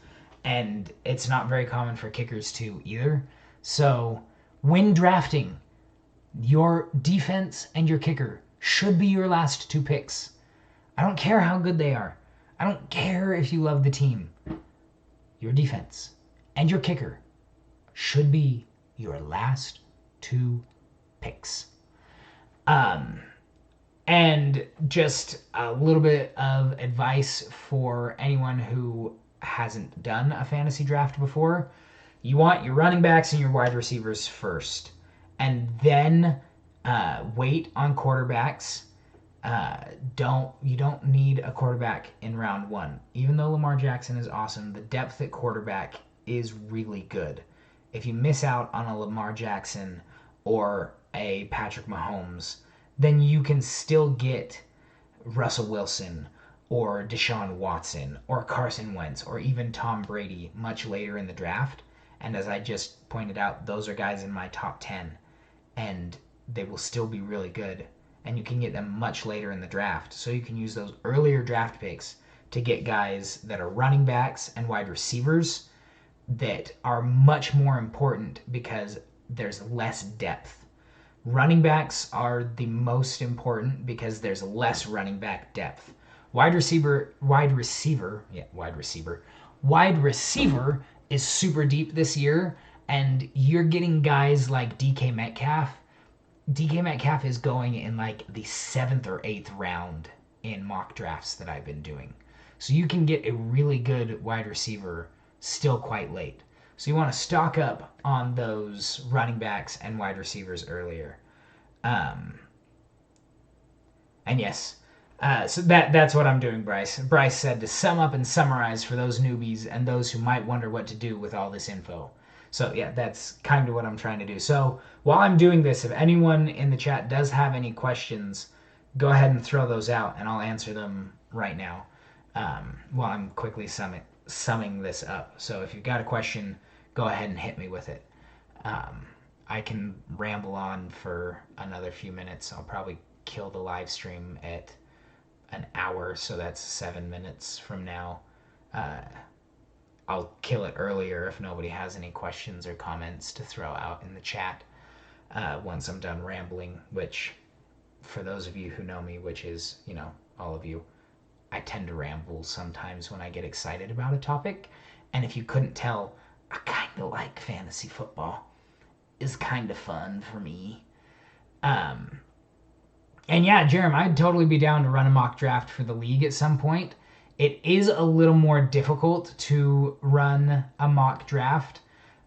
And it's not very common for kickers to either. So when drafting, your defense and your kicker should be your last two picks. I don't care how good they are. I don't care if you love the team. Your defense and your kicker should be your last two picks. And just a little bit of advice for anyone who hasn't done a fantasy draft before. You want your running backs and your wide receivers first, and then wait on quarterbacks. You don't need a quarterback in round one. Even though Lamar Jackson is awesome, the depth at quarterback is really good. If you miss out on a Lamar Jackson or a Patrick Mahomes, then you can still get Russell Wilson or Deshaun Watson or Carson Wentz or even Tom Brady much later in the draft. And as I just pointed out, those are guys in my top 10, and they will still be really good. And you can get them much later in the draft. So you can use those earlier draft picks to get guys that are running backs and wide receivers that are much more important because there's less depth. Running backs are the most important because there's less running back depth. Wide receiver is super deep this year, and you're getting guys like DK Metcalf. DK Metcalf is going in like the 7th or 8th round in mock drafts that I've been doing. So you can get a really good wide receiver still quite late. So you want to stock up on those running backs and wide receivers earlier. And yes, so that's what I'm doing, Bryce. Bryce said to sum up and summarize for those newbies and those who might wonder what to do with all this info. So yeah, that's kind of what I'm trying to do. So while I'm doing this, if anyone in the chat does have any questions, go ahead and throw those out and I'll answer them right now while I'm quickly summing this up. So if you've got a question, go ahead and hit me with it. I can ramble on for another few minutes. I'll probably kill the live stream at an hour, so that's 7 minutes from now. I'll kill it earlier if nobody has any questions or comments to throw out in the chat once I'm done rambling, which for those of you who know me, which is, all of you, I tend to ramble sometimes when I get excited about a topic. And if you couldn't tell, I kind of like fantasy football. It's kind of fun for me. And yeah, Jerem, I'd totally be down to run a mock draft for the league at some point. It is a little more difficult to run a mock draft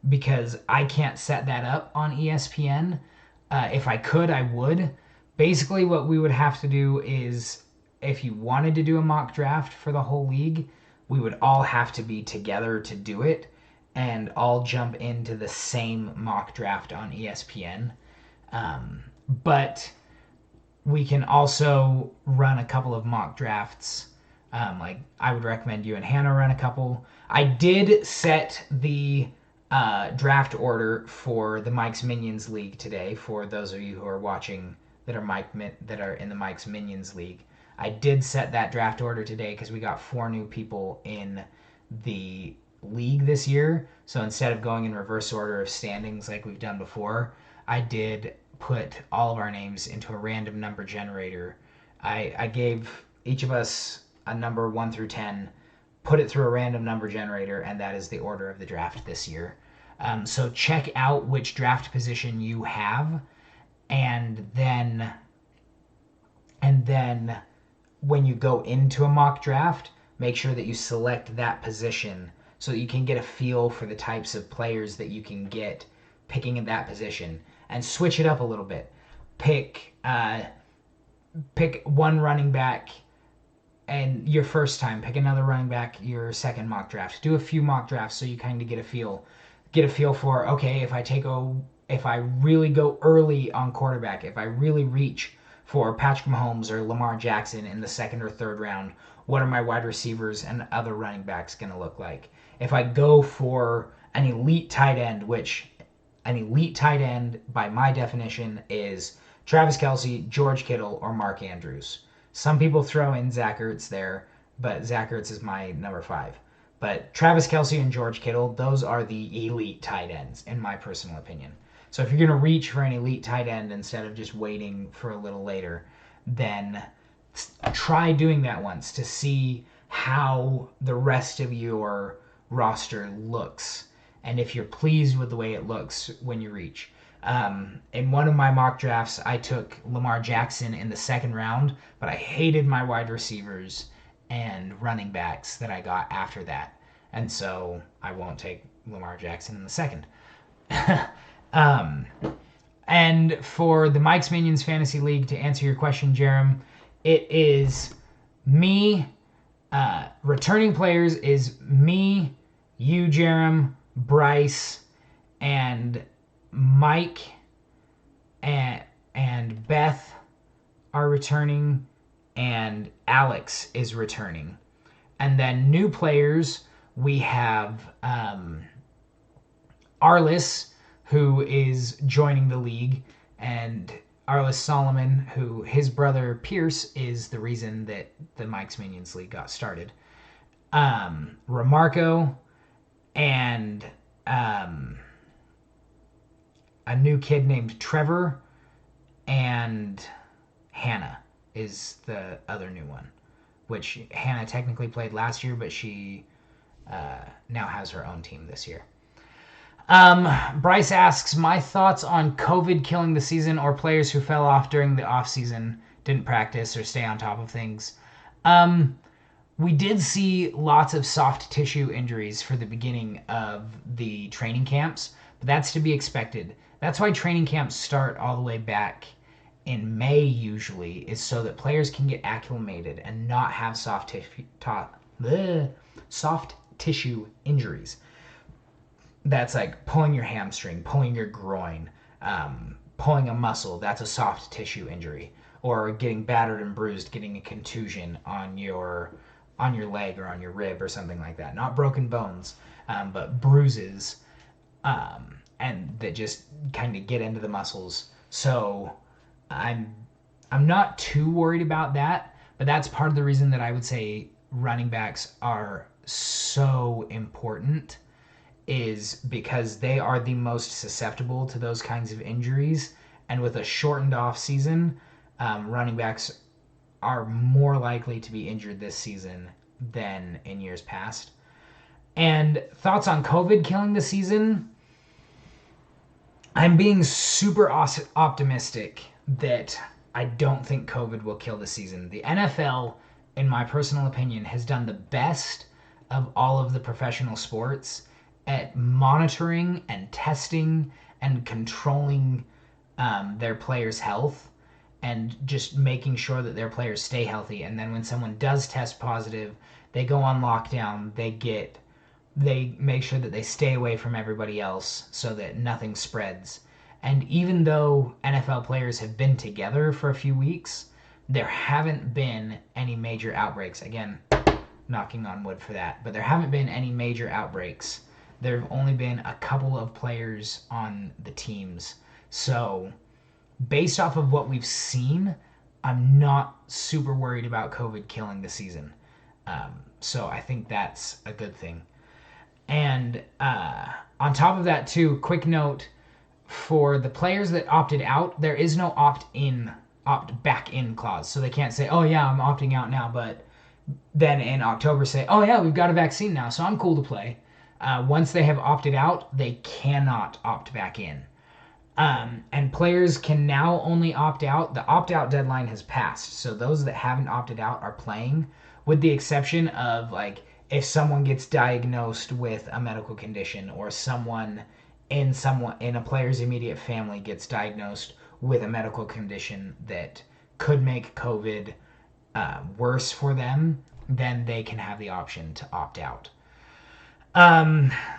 because I can't set that up on ESPN. If I could, I would. Basically, what we would have to do is, if you wanted to do a mock draft for the whole league, we would all have to be together to do it and all jump into the same mock draft on ESPN. But we can also run a couple of mock drafts. Like I would recommend you and Hannah run a couple. I did set the draft order for the Mike's Minions League today. For those of you who are watching that are in the Mike's Minions League, I did set that draft order today because we got 4 new people in the league this year. So instead of going in reverse order of standings like we've done before, I did put all of our names into a random number generator. I gave each of us a number 1 through 10, put it through a random number generator, and that is the order of the draft this year. So check out which draft position you have, and then And then when you go into a mock draft, make sure that you select that position so that you can get a feel for the types of players that you can get picking in that position, and switch it up a little bit. Pick one running back and your first time, pick another running back your second mock draft. Do a few mock drafts so you kind of get a feel for, okay, if I really go early on quarterback, if I really reach for Patrick Mahomes or Lamar Jackson in the second or third round, what are my wide receivers and other running backs going to look like? If I go for an elite tight end, which an elite tight end, by my definition, is Travis Kelce, George Kittle, or Mark Andrews. Some people throw in Zach Ertz there, but Zach Ertz is my number 5. But Travis Kelce and George Kittle, those are the elite tight ends, in my personal opinion. So if you're going to reach for an elite tight end instead of just waiting for a little later, then try doing that once to see how the rest of your roster looks, and if you're pleased with the way it looks when you reach. In one of my mock drafts, I took Lamar Jackson in the second round, but I hated my wide receivers and running backs that I got after that. And so I won't take Lamar Jackson in the second. And for the Mike's Minions Fantasy League, to answer your question, Jerem, it is me. Returning players is me, you, Jerem, Bryce, and Mike, and Beth are returning, and Alex is returning. And then new players, we have Arliss, who is joining the league, and Arliss Solomon, who his brother Pierce is the reason that the Mike's Minions League got started. Remarco, and a new kid named Trevor, and Hannah is the other new one, which Hannah technically played last year, but she now has her own team this year. Bryce asks, my thoughts on COVID killing the season, or players who fell off during the off season, didn't practice or stay on top of things. We did see lots of soft tissue injuries for the beginning of the training camps, but that's to be expected. That's why training camps start all the way back in May usually, is so that players can get acclimated and not have soft tissue injuries. That's like pulling your hamstring, pulling your groin, pulling a muscle. That's a soft tissue injury. Or getting battered and bruised, getting a contusion on your leg or on your rib or something like that. Not broken bones, but bruises, and that just kind of get into the muscles. So I'm not too worried about that, but that's part of the reason that I would say running backs are so important, is because they are the most susceptible to those kinds of injuries. And with a shortened off season, running backs are more likely to be injured this season than in years past. And thoughts on COVID killing the season? I'm being super optimistic that I don't think COVID will kill the season. The NFL, in my personal opinion, has done the best of all of the professional sports at monitoring and testing and controlling their players' health, and just making sure that their players stay healthy. And then when someone does test positive, they go on lockdown. They make sure that they stay away from everybody else so that nothing spreads. And even though NFL players have been together for a few weeks, there haven't been any major outbreaks. Again, knocking on wood for that. But there haven't been any major outbreaks. There have only been a couple of players on the teams. So based off of what we've seen, I'm not super worried about COVID killing the season. So I think that's a good thing. And on top of that, too, quick note, for the players that opted out, there is no opt-back in clause. So they can't say, oh, yeah, I'm opting out now, but then in October say, oh, yeah, we've got a vaccine now, so I'm cool to play. Once they have opted out, they cannot opt back in. And players can now only opt out. The opt-out deadline has passed, so those that haven't opted out are playing, with the exception of like if someone gets diagnosed with a medical condition or someone in a player's immediate family gets diagnosed with a medical condition that could make COVID worse for them, then they can have the option to opt out.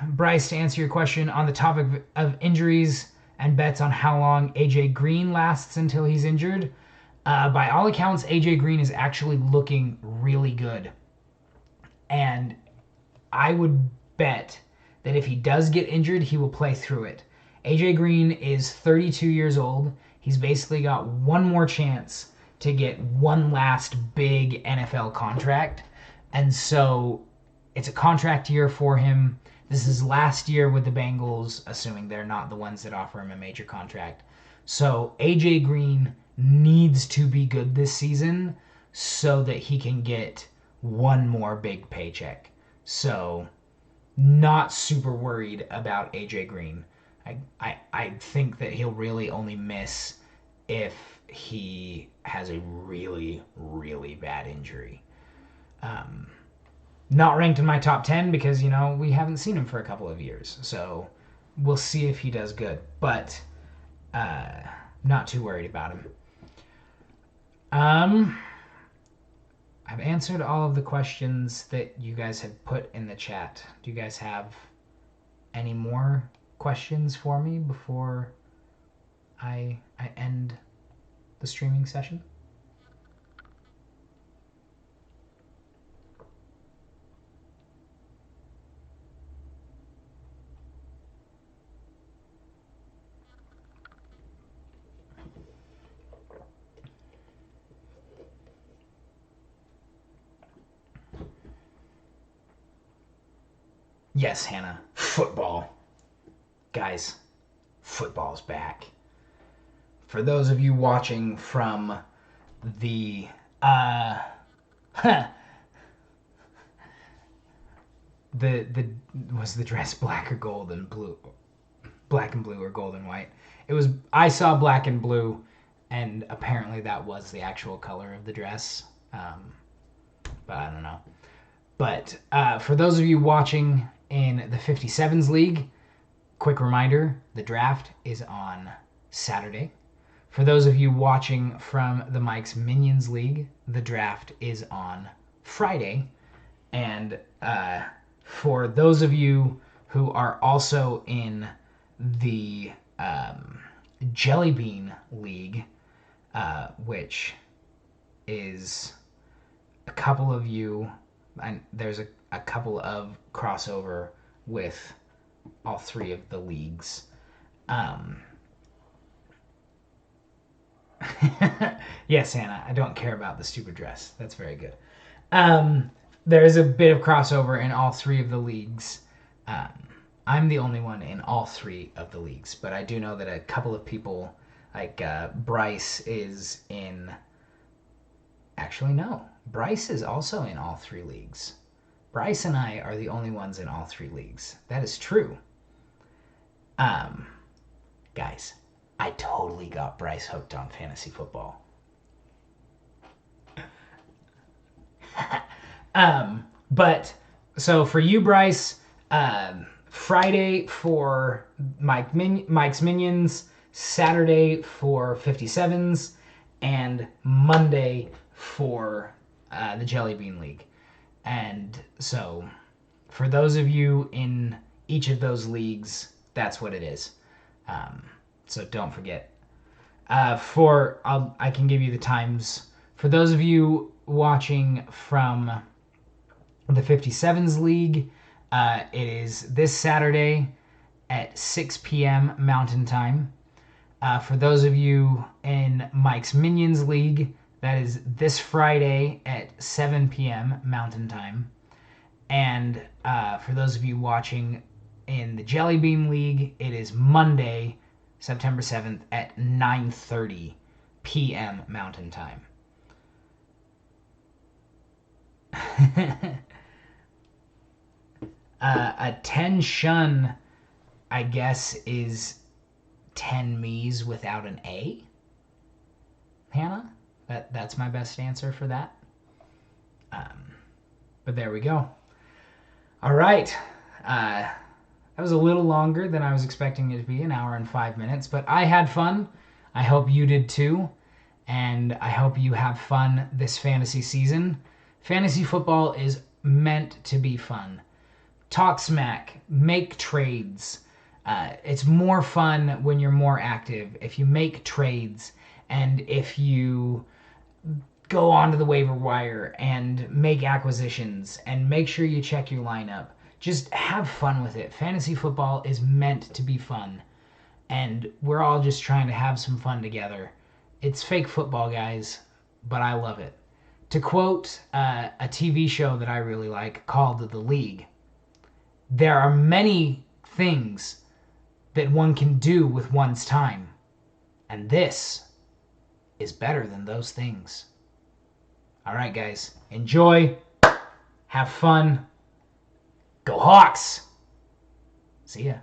Bryce, to answer your question on the topic of injuries and bets on how long AJ Green lasts until he's injured, by all accounts, AJ Green is actually looking really good. And I would bet that if he does get injured, he will play through it. AJ Green is 32 years old. He's basically got one more chance to get one last big NFL contract. And so it's a contract year for him. This is last year with the Bengals, assuming they're not the ones that offer him a major contract. So AJ Green needs to be good this season so that he can get one more big paycheck. So not super worried about AJ Green. I think that he'll really only miss if he has a really, really bad injury. Not ranked in my top 10 because, we haven't seen him for a couple of years. So we'll see if he does good. But not too worried about him. I've answered all of the questions that you guys have put in the chat. Do you guys have any more questions for me before I end the streaming session? Yes, Hannah. Football. Guys, football's back. For those of you watching from the was the dress black or gold and blue? Black and blue or gold and white? I saw black and blue, and apparently that was the actual color of the dress. But I don't know. But for those of you watching in the 57s League, quick reminder, the draft is on Saturday. For those of you watching from the Mike's Minions League, the draft is on Friday. And for those of you who are also in the Jelly Bean League, which is a couple of you, and there's a couple of crossover with all three of the leagues. Yes, Hannah, I don't care about the stupid dress. That's very good. There is a bit of crossover in all three of the leagues. I'm the only one in all three of the leagues, but I do know that a couple of people, like Bryce, is in... Actually, no. Bryce is also in all three leagues. Bryce and I are the only ones in all three leagues. That is true. Guys, I totally got Bryce hooked on fantasy football. But so for you, Bryce, Friday for Mike's Minions, Saturday for 57s, and Monday for the Jelly Bean League. And so for those of you in each of those leagues, that's what it is. So don't forget. I can give you the times. For those of you watching from the 57s League, it is this Saturday at 6 p.m. Mountain Time. For those of you in Mike's Minions League, that is this Friday at 7 p.m. Mountain Time. And for those of you watching in the Jelly Bean League, it is Monday, September 7th at 9:30 p.m. Mountain Time. A 10 shun, I guess, is 10 me's without an A? Hannah? That's my best answer for that. But there we go. All right. That was a little longer than I was expecting it to be, an hour and 5 minutes, but I had fun. I hope you did too. And I hope you have fun this fantasy season. Fantasy football is meant to be fun. Talk smack, make trades. It's more fun when you're more active. If you make trades and if you go onto the waiver wire and make acquisitions and make sure you check your lineup. Just have fun with it. Fantasy football is meant to be fun. And we're all just trying to have some fun together. It's fake football, guys, but I love it. To quote a TV show that I really like called The League, there are many things that one can do with one's time. And this is better than those things. All right, guys. Enjoy. Have fun. Go Hawks. See ya.